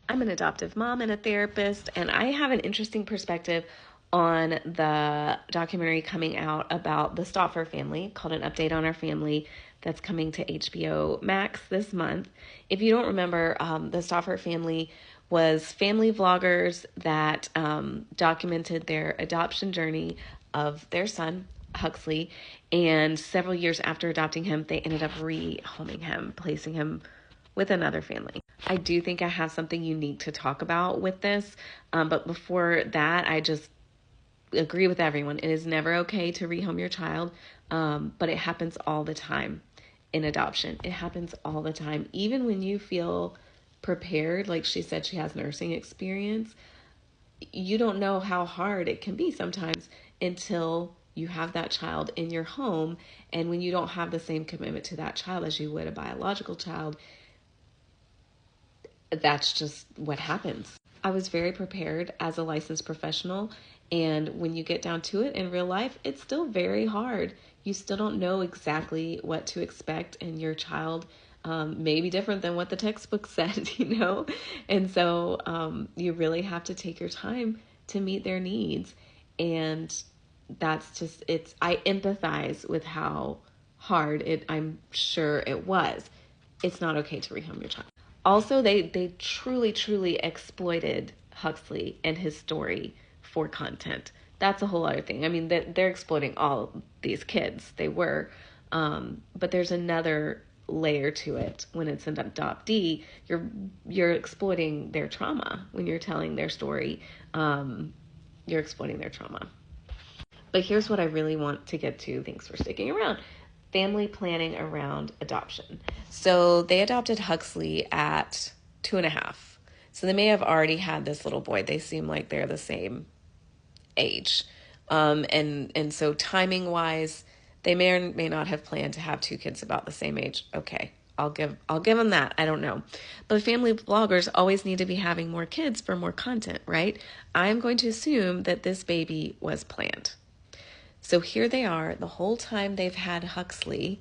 I'm an adoptive mom and a therapist, and I have an interesting perspective on the documentary coming out about the Stauffer family called An Update on Our Family that's coming to HBO Max this month. If you don't remember, the Stauffer family was family vloggers that documented their adoption journey of their son, Huxley, and several years after adopting him, they ended up rehoming him, placing him with another family. I do think I have something unique to talk about with this, but before that, I just agree with everyone. It is never okay to rehome your child, but it happens all the time in adoption. It happens all the time. Even when you feel prepared, like she said, she has nursing experience, you don't know how hard it can be sometimes until you have that child in your home. And when you don't have the same commitment to that child as you would a biological child, that's just what happens. I was very prepared as a licensed professional. And when you get down to it in real life, it's still very hard. You still don't know exactly what to expect, and your child may be different than what the textbook said, And so you really have to take your time to meet their needs. And I empathize with how hard I'm sure it was. It's not okay to rehome your child. Also, they truly exploited Huxley and his story for content. That's a whole other thing. I mean, they're exploiting all these kids. They were. But there's another layer to it. When it's an adoptee, you're exploiting their trauma. When you're telling their story, you're exploiting their trauma. But here's what I really want to get to. Thanks for sticking around. Family planning around adoption. So they adopted Huxley at 2.5. So they may have already had this little boy. They seem like they're the same age. And so timing wise, they may or may not have planned to have two kids about the same age. Okay. I'll give them that. I don't know. But family bloggers always need to be having more kids for more content, right? I'm going to assume that this baby was planned. So here they are, the whole time they've had Huxley,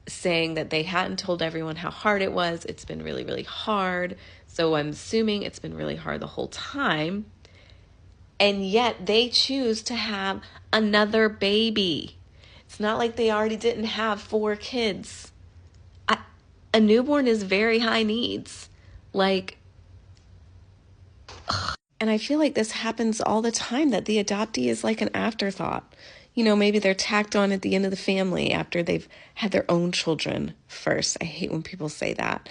saying that they hadn't told everyone how hard it was. It's been really, really hard. So I'm assuming it's been really hard the whole time. And yet they choose to have another baby. It's not like they already didn't have 4 kids. A newborn is very high needs. Like, and I feel like this happens all the time, that the adoptee is like an afterthought. Maybe they're tacked on at the end of the family after they've had their own children first. I hate when people say that.